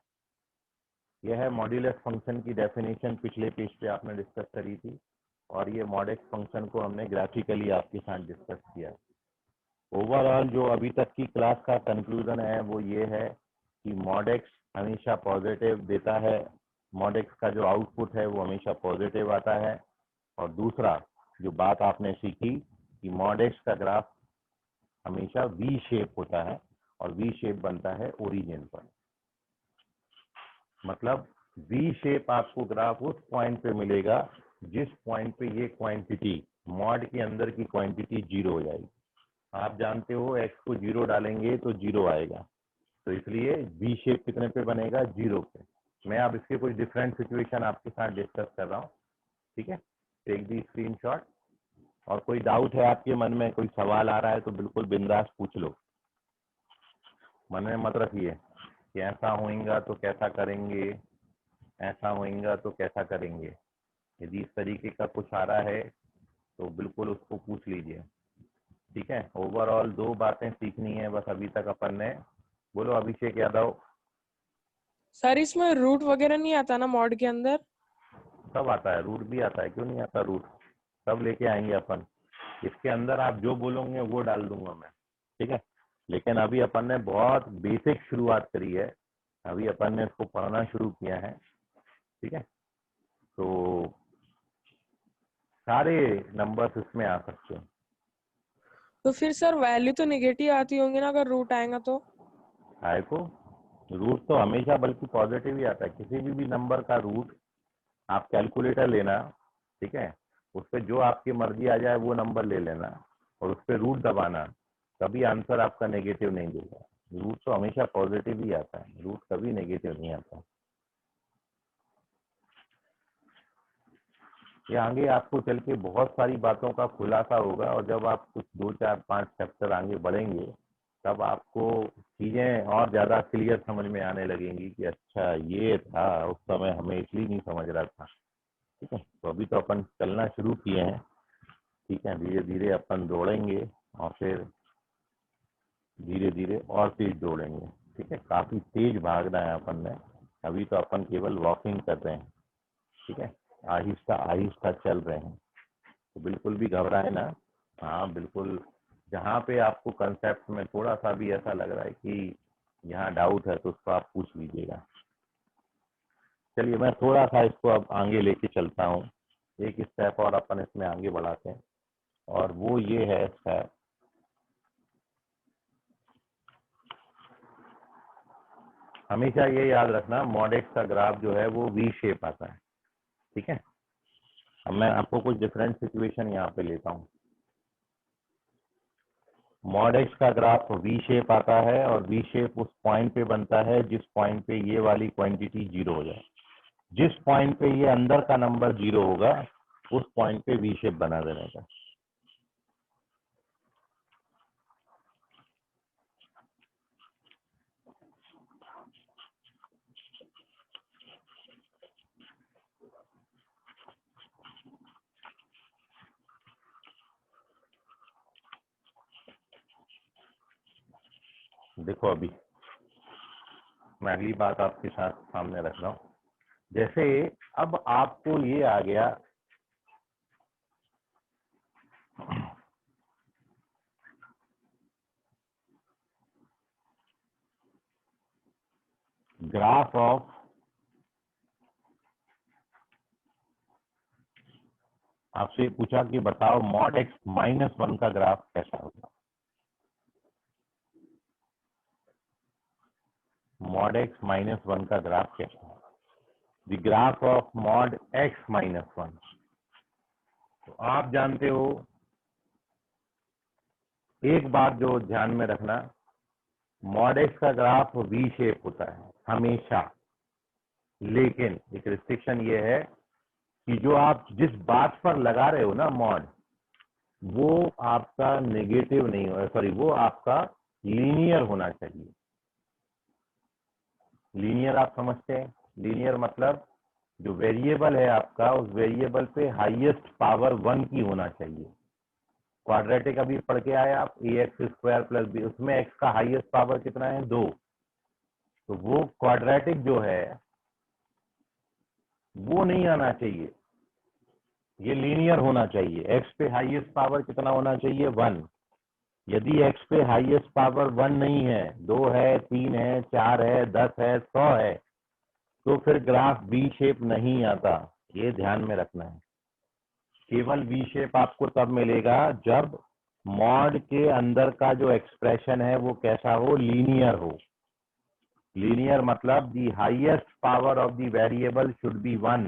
यह है मॉड्यूलस फंक्शन की डेफिनेशन, पिछले पेज पे आपने डिस्कस करी थी, और ये मॉड एक्स फंक्शन को हमने ग्राफिकली आपके साथ डिस्कस किया। ओवरऑल जो अभी तक की क्लास का कंक्लूजन है वो ये है कि मॉड एक्स हमेशा पॉजिटिव देता है, मॉड एक्स का जो आउटपुट है वो हमेशा पॉजिटिव आता है। और दूसरा जो बात आपने सीखी कि मॉड एक्स का ग्राफ हमेशा वी शेप होता है और वी शेप बनता है ओरिजिन पर। मतलब वी शेप आपको ग्राफ उस पॉइंट पे मिलेगा जिस पॉइंट पे ये क्वांटिटी मॉड के अंदर की क्वांटिटी जीरो हो जाएगी। आप जानते हो x को जीरो डालेंगे तो जीरो आएगा, तो इसलिए वी शेप कितने पे बनेगा, जीरो पे। मैं अब इसके कोई डिफरेंट सिचुएशन आपके साथ डिस्कस कर रहा हूँ, ठीक है। Take the screenshot. और कोई डाउट है आपके मन में, कोई सवाल आ रहा है तो बिल्कुल बिंदास पूछ लो, मन में मत रखिए कि ऐसा होएगा तो कैसा करेंगे, ऐसा होएगा तो कैसा करेंगे। यदि इस तरीके का कुछ आ रहा है तो बिल्कुल उसको पूछ लीजिए, ठीक है। ओवरऑल दो बातें सीखनी है बस अभी तक अपन ने। बोलो अभिषेक यादव। सर इसमें रूट वगैरह नहीं आता ना मॉड के अंदर? सब आता है, रूट भी आता है, क्यों नहीं आता रूट, सब लेके आएंगे अपन। इसके अंदर आप जो बोलोगे वो डाल दूंगा मैं, ठीक है। लेकिन अभी अपन ने बहुत बेसिक शुरुआत करी है, अभी अपन ने इसको पढ़ना शुरू किया है, ठीक है। तो सारे नंबर्स इसमें आ सकते हैं। तो फिर सर वैल्यू तो नेगेटिव आती होंगी ना अगर रूट आएगा तो? आए को रूट तो हमेशा बल्कि पॉजिटिव ही आता है। किसी भी नंबर का रूट आप कैलकुलेटर लेना, ठीक है, उस पर जो आपकी मर्जी आ जाए वो नंबर ले लेना और उस पर रूट दबाना, कभी आंसर आपका नेगेटिव नहीं देगा। रूट तो हमेशा पॉजिटिव ही आता है, रूट कभी नेगेटिव नहीं आता। ये आगे आपको चल के बहुत सारी बातों का खुलासा होगा, और जब आप कुछ 2, 4, 5 चैप्टर आगे बढ़ेंगे तब आपको चीजें और ज्यादा क्लियर समझ में आने लगेंगी कि अच्छा ये था, उस समय हमें इसलिए नहीं समझ रहा था, ठीक है। तो अभी तो अपन चलना शुरू किए हैं, ठीक है। धीरे धीरे अपन दौड़ेंगे और फिर धीरे धीरे और तेज दौड़ेंगे, ठीक है। काफी तेज भागना है अपन ने, अभी तो अपन केवल वॉकिंग कर रहे हैं, ठीक है। आहिस्ता आहिस्ता चल रहे हैं, तो बिल्कुल भी घबराए ना। हाँ बिल्कुल, जहाँ पे आपको कंसेप्ट में थोड़ा सा भी ऐसा लग रहा है कि यहाँ डाउट है तो उसको आप पूछ लीजिएगा। चलिए मैं थोड़ा सा इसको अब आगे लेके चलता हूँ, एक स्टेप और अपन इसमें आगे बढ़ाते हैं, और वो ये है स्टेप, हमेशा ये याद रखना मॉड एक्स का ग्राफ जो है वो वी शेप आता है, ठीक है। अब मैं आपको कुछ डिफरेंट सिचुएशन यहाँ पे लेता हूँ। मॉड एक्स का ग्राफ वी शेप आता है और वी शेप उस पॉइंट पे बनता है जिस पॉइंट पे ये वाली क्वांटिटी जीरो हो जाए। जिस पॉइंट पे ये अंदर का नंबर जीरो होगा उस पॉइंट पे वी शेप बना देने का। देखो अभी मैं अगली बात आपके साथ सामने रख रहा हूँ। जैसे अब आपको ये आ गया ग्राफ ऑफ आपसे पूछा कि बताओ मॉड एक्स -1 का ग्राफ कैसा होगा। mod x माइनस 1 का ग्राफ कैसा है, the graph of mod x minus 1। तो आप जानते हो एक बात जो ध्यान में रखना, mod x का ग्राफ वी शेप होता है हमेशा, लेकिन एक रिस्ट्रिक्शन ये है कि जो आप जिस बात पर लगा रहे हो ना मॉड, वो आपका नेगेटिव नहीं हो, सॉरी वो आपका लीनियर होना चाहिए। लीनियर आप समझते हैं, लीनियर मतलब जो वेरिएबल है आपका, उस वेरिएबल पे हाईएस्ट पावर 1 की होना चाहिए। क्वाड्रेटिक अभी पढ़ के आए आप, ax² प्लस b, उसमें x का हाईएस्ट पावर कितना है 2, तो वो क्वाड्रेटिक जो है वो नहीं आना चाहिए, ये लीनियर होना चाहिए। x पे हाईएस्ट पावर कितना होना चाहिए 1। यदि x पे हाईएस्ट पावर 1 नहीं है, 2 है, 3 है, 4 है, 10 है, 100 है, तो फिर ग्राफ वी शेप नहीं आता, ये ध्यान में रखना है। केवल वी शेप आपको तब मिलेगा जब मॉड के अंदर का जो एक्सप्रेशन है वो कैसा हो, लीनियर हो। लीनियर मतलब the highest power of the variable should be 1।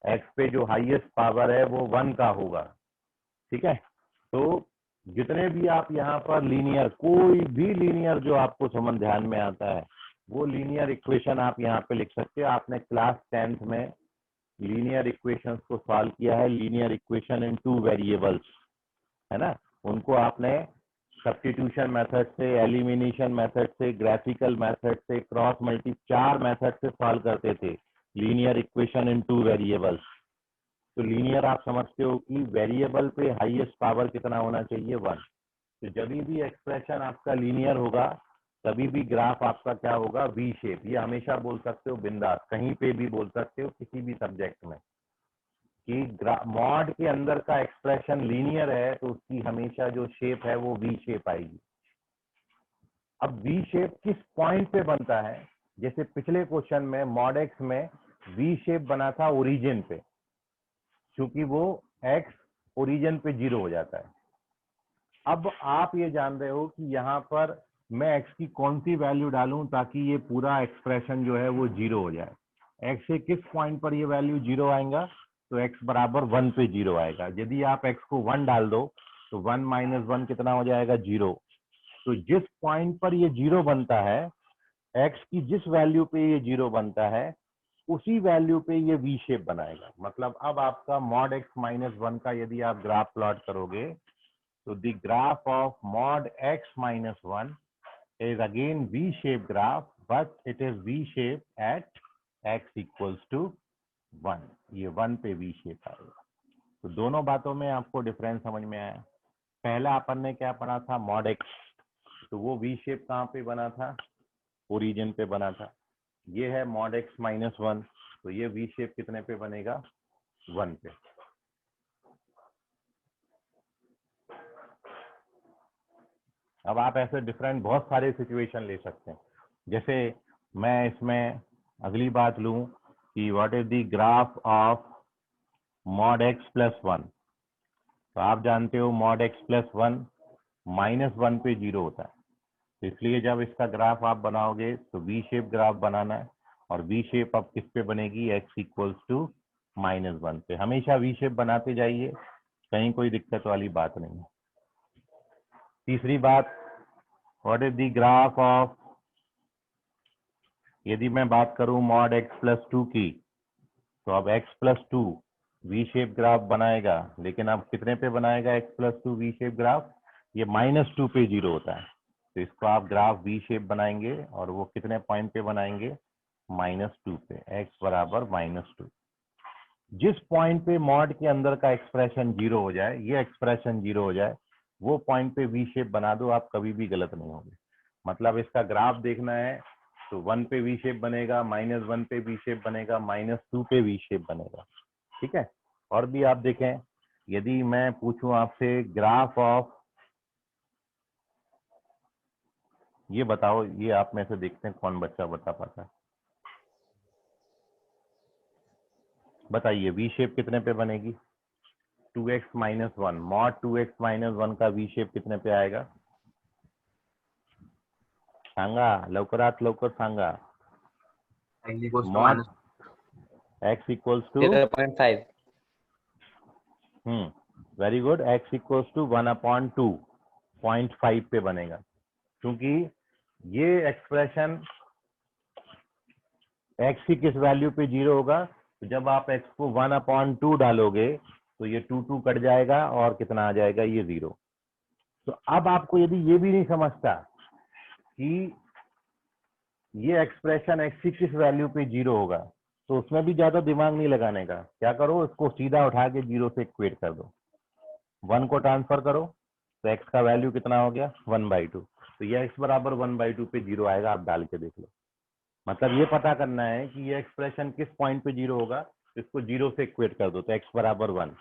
X पे जो हाईएस्ट पावर है वो 1 का होगा, ठीक है। तो जितने भी आप यहाँ पर लीनियर, कोई भी लीनियर जो आपको समझ ध्यान में आता है, वो लीनियर इक्वेशन आप यहाँ पे लिख सकते हो। आपने क्लास 10th में लीनियर इक्वेशंस को सॉल्व किया है, लीनियर इक्वेशन इन 2 वेरिएबल्स, है ना। उनको आपने सब्स्टिट्यूशन मेथड से, एलिमिनेशन मेथड से, ग्राफिकल मेथड से, क्रॉस मल्टी, 4 मेथड से सॉल्व करते थे लीनियर इक्वेशन इन 2 वेरिएबल्स। तो लीनियर आप समझते हो कि वेरिएबल पे हाईएस्ट पावर कितना होना चाहिए 1। तो जब भी एक्सप्रेशन आपका लीनियर होगा तभी भी ग्राफ आपका क्या होगा, वी शेप। ये हमेशा बोल सकते हो बिंदास, कहीं पे भी बोल सकते हो किसी भी सब्जेक्ट में कि मॉड के अंदर का एक्सप्रेशन लीनियर है तो उसकी हमेशा जो शेप है वो वी शेप आएगी। अब वी शेप किस पॉइंट पे बनता है, जैसे पिछले क्वेश्चन में मॉड एक्स में वी शेप बना था ओरिजिन पे, क्योंकि वो एक्स ओरिजिन पे 0 हो जाता है। अब आप ये जान रहे हो कि यहाँ पर मैं एक्स की कौन सी वैल्यू डालूं ताकि ये पूरा एक्सप्रेशन जो है वो 0 हो जाए। एक्स से किस पॉइंट पर ये वैल्यू 0 आएगा, तो x बराबर 1 पे 0 आएगा। यदि आप x को 1 डाल दो तो 1 माइनस 1 कितना हो जाएगा, 0। तो जिस पॉइंट पर ये 0 बनता है, x की जिस वैल्यू पे ये 0 बनता है, उसी वैल्यू पे ये वी शेप बनाएगा। मतलब अब आपका मॉड x माइनस 1 का यदि आप ग्राफ प्लॉट करोगे तो the graph of mod x minus 1 is again V shape graph, but it is V shape at x equals to 1। ये 1 पे V shape आएगा। तो दोनों बातों में आपको डिफरेंस समझ में आया। पहला अपन ने क्या पढ़ा था, मॉड x, तो वो V shape कहाँ पे बना था, ओरिजिन पे बना था। ये है मॉड x माइनस 1, तो ये V shape कितने पे बनेगा, 1 पे। अब आप ऐसे डिफरेंट बहुत सारे सिचुएशन ले सकते हैं। जैसे मैं इसमें अगली बात लूं कि what is the graph of mod x plus 1, तो आप जानते हो मॉड एक्स प्लस 1 माइनस 1 पे 0 होता है। तो इसलिए जब इसका ग्राफ आप बनाओगे तो वी शेप ग्राफ बनाना है, और वी शेप अब किस पे बनेगी, एक्स इक्वल्स टू माइनस 1 पे। हमेशा वी शेप बनाते जाइए, कहीं कोई दिक्कत वाली बात नहीं है। तीसरी बात, what is the graph of, यदि मैं बात करूं मॉड एक्स प्लस 2 की, तो अब x plus 2 V shape graph बनाएगा, लेकिन अब कितने पे बनाएगा x plus 2 V shape graph, ये माइनस 2 पे 0 होता है। तो इसको आप ग्राफ वी शेप बनाएंगे और वो कितने पॉइंट पे बनाएंगे, -2 पे, एक्स बराबर -2। जिस पॉइंट पे मॉड के अंदर का एक्सप्रेशन 0 हो जाए, ये एक्सप्रेशन 0 हो जाए, वो पॉइंट पे वी शेप बना दो, आप कभी भी गलत नहीं होंगे। मतलब इसका ग्राफ देखना है तो 1 पे वी शेप बनेगा, -1 पे वी शेप बनेगा, -2 पे वी शेप बनेगा, ठीक है। और भी आप देखें, यदि मैं पूछूं आपसे ग्राफ ऑफ, ये बताओ, ये आप में से देखते हैं कौन बच्चा बता पाता है, बताइए वी शेप कितने पे बनेगी, 2x minus 1, mod 2x minus 1 का वी शेप कितने पे आएगा, सांगा, लवकरात लवकर सांगा. x equals to mod minus x equals to 0.5. Very good. x equals to 1/2 0.5 पे बनेगा, क्योंकि ये एक्सप्रेशन x की किस वैल्यू पे 0 होगा. तो जब आप x को 1/2 डालोगे तो ये 2 कट जाएगा और कितना आ जाएगा, ये 0. तो अब आपको यदि ये भी नहीं समझता कि ये एक्सप्रेशन x की किस वैल्यू पे 0 होगा, तो उसमें भी ज्यादा दिमाग नहीं लगाने का. क्या करो, इसको सीधा उठा के 0 से इक्वेट कर दो, 1 को ट्रांसफर करो तो x का वैल्यू कितना हो गया, 1/2. तो ये x बराबर 1/2 पे 0 आएगा. आप डाल के देख लो. मतलब ये पता करना है कि ये एक्सप्रेशन किस पॉइंट पे 0 होगा. इसको 0 से इक्वेट कर दो तो x बराबर 1.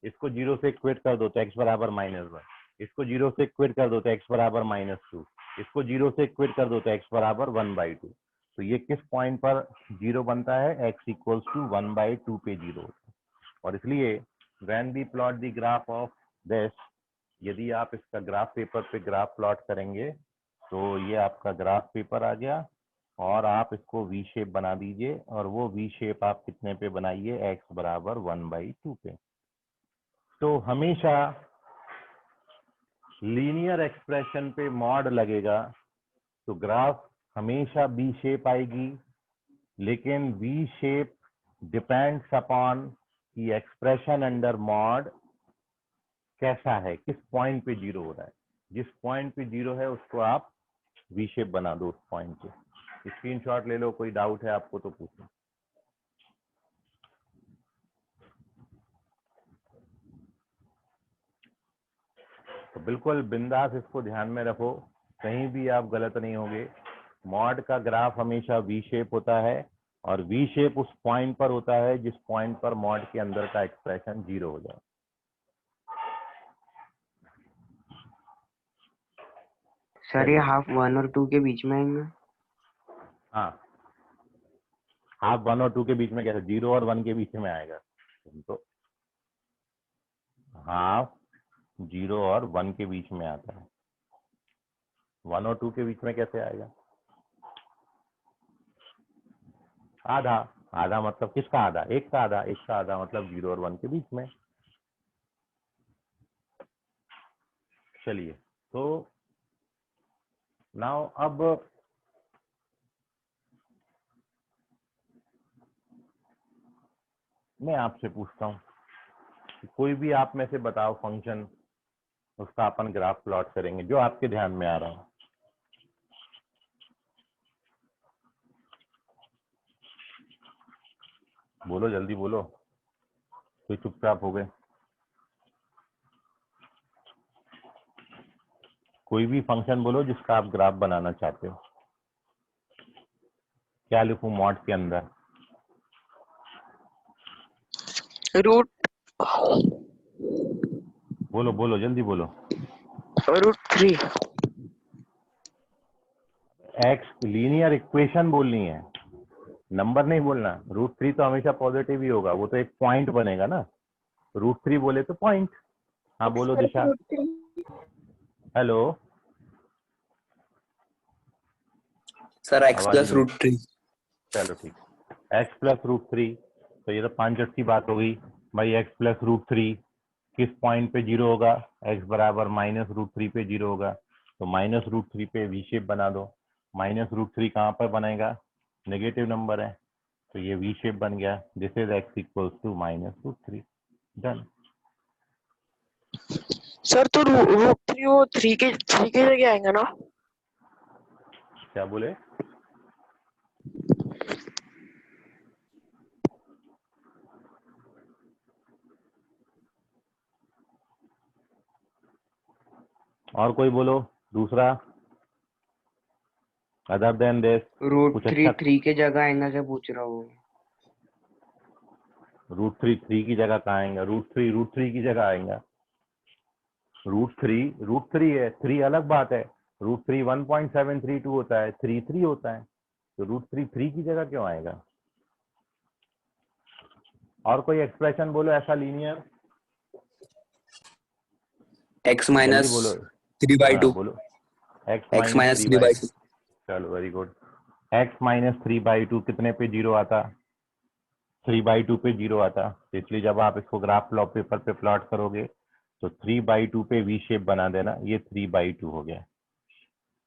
इसको 0 से इक्वेट कर दो तो x बराबर -1. इसको 0 से इक्वेट कर दो तो x बराबर -2. इसको 0 से इक्वेट कर दो तो x बराबर 1/2. तो ये किस पॉइंट पर 0 बनता है, x इक्वल्स टू 1/2 पे 0 होता है. और इसलिए when we plot the graph of this, यदि आप इसका ग्राफ पेपर पे ग्राफ प्लॉट करेंगे तो ये आपका ग्राफ पेपर आ गया. और आप इसको वी शेप बना दीजिए, और वो वी शेप आप कितने पे बनाइए, x बराबर 1/2 पे. तो हमेशा लीनियर एक्सप्रेशन पे मॉड लगेगा तो ग्राफ हमेशा बी शेप आएगी. लेकिन वी शेप डिपेंड्स अपॉन कि एक्सप्रेशन अंडर मॉड कैसा है, किस पॉइंट पे 0 हो रहा है. जिस पॉइंट पे 0 है उसको आप वी शेप बना दो उस पॉइंट पे. स्क्रीनशॉट ले लो. कोई डाउट है आपको तो पूछो. तो बिल्कुल बिंदास इसको ध्यान में रखो, कहीं भी आप गलत नहीं होंगे. मॉड का ग्राफ हमेशा वी शेप होता है, और वी शेप उस पॉइंट पर होता है जिस पॉइंट पर मॉड के अंदर का एक्सप्रेशन 0 हो जाए. सर ये हाफ 1 और 2 के बीच में आएंगे. हाँ, हाफ 1 और 2 के बीच में कैसे, 0 और 1 के बीच में आएगा. तो हाफ 0 और 1 के बीच में आता है. 1 और 2 के बीच में कैसे आएगा. आधा. आधा मतलब किसका आधा, एक का आधा. एक का आधा मतलब 0 और 1 के बीच में. चलिए, तो नाउ अब मैं आपसे पूछता हूँ कि कोई भी आप में से बताओ फंक्शन, उसका अपन ग्राफ प्लॉट करेंगे जो आपके ध्यान में आ रहा हो. बोलो, जल्दी बोलो. कोई चुपचाप हो गए. कोई भी फंक्शन बोलो जिसका आप ग्राफ बनाना चाहते हो. क्या लिखूं मॉड के अंदर. रूट बोलो बोलो, जल्दी बोलो. √3. एक्स लीनियर इक्वेशन बोलनी है, नंबर नहीं बोलना. √3 तो हमेशा पॉजिटिव ही होगा, वो तो एक पॉइंट बनेगा ना. √3 बोले तो पॉइंट. हाँ बोलो दिशा. हेलो, सर x आवाज plus नहीं. √3. चलो ठीक. x प्लस √3, तो ये तो 5 की बात हो गई भाई. x प्लस √3 किस पॉइंट पे 0 होगा, x बराबर -√3 पे 0 होगा. तो -√3 पे वी शेप बना दो. -√3 कहाँ पर बनेगा, नेगेटिव नंबर है, तो ये वी शेप बन गया. This is x equals to -√3. Done. Sir तो √3 वो 3 के जगह आएगा ना. क्या बोले. और कोई बोलो दूसरा. अदर देन दिस कुछ √3 अच्छा. 3 के जगह आएगा क्या पूछ रहा हूँ. √3 3 की जगह कहाँ आएगा. √3 की जगह आएगा. √3 है, 3 अलग बात है. √3 1.732 होता है, 3 3 होता है. तो √3 3 की जगह क्यों आएगा. और कोई एक्सप्रेशन बोलो ऐसा लीनियर. x minus बोलो. 3/2. बोलो. x minus 3/2. चलो वेरी गुड। x माइनस 3/2 कितने पे जीरो आता? 3/2 पे जीरो आता। तो इसलिए जब आप इसको ग्राफ प्लॉट पेपर पे प्लॉट करोगे तो 3/2 पे वी शेप बना देना। ये 3/2 हो गया।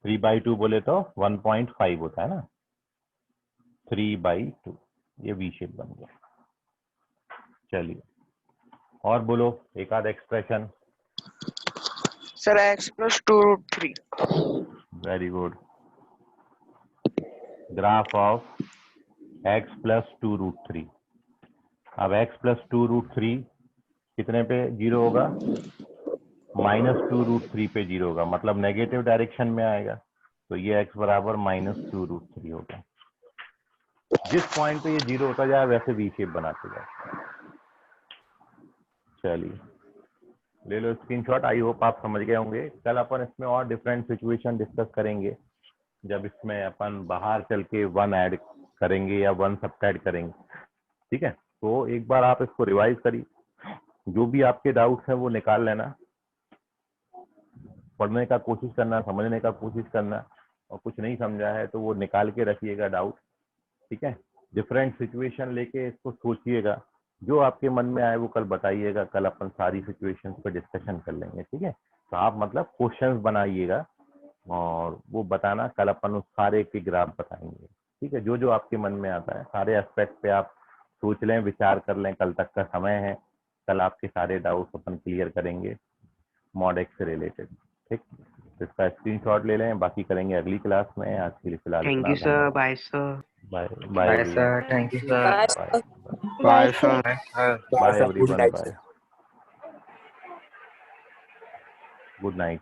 3/2 बोले तो 1.5 होता है ना। 3/2 ये वी शेप बन गया। चलिए और बोलो एक आध expression. Sir x plus 2√3। Very good. Graph of x plus 2√3। अब x प्लस 2√3 कितने पे जीरो होगा? -2√3 पे जीरो होगा, मतलब नेगेटिव डायरेक्शन में आएगा। तो ये x बराबर -2√3 होगा। जिस पॉइंट पे ये जीरो होता जाए वैसे वी शेप बनाते जाए। चलिए ले लो स्क्रीनशॉट। आई होप आप समझ गए होंगे। कल अपन इसमें और डिफरेंट सिचुएशन डिस्कस करेंगे, जब इसमें अपन बाहर चल के 1 ऐड करेंगे या 1 सब्ट्रैक्ट करेंगे। ठीक है, तो एक बार आप इसको रिवाइज करिए, जो भी आपके डाउट्स हैं वो निकाल लेना, पढ़ने का कोशिश करना, समझने का कोशिश करना, और कुछ नहीं समझा है तो वो निकाल के रखिएगा डाउट। ठीक है, डिफरेंट सिचुएशन लेके इसको सोचिएगा, जो आपके मन में आए वो कल बताइएगा। कल अपन सारी सिचुएशंस पे डिस्कशन कर लेंगे। ठीक है, तो आप मतलब क्वेश्चंस बनाइएगा और वो बताना, कल अपन उस सारे के ग्राफ बताएंगे। ठीक है, जो जो आपके मन में आता है सारे एस्पेक्ट पे आप सोच लें, विचार कर लें। कल तक का समय है, कल आपके सारे डाउट्स अपन क्लियर करेंगे मॉड एक्स से रिलेटेड। ठीक, तो इसका स्क्रीनशॉट ले लें, बाकी करेंगे अगली क्लास में। आज के लिए फिलहाल thank you sir. Bye sir. Bye bye sir, thank you sir. Bye sir. Bye everyone, bye, good night.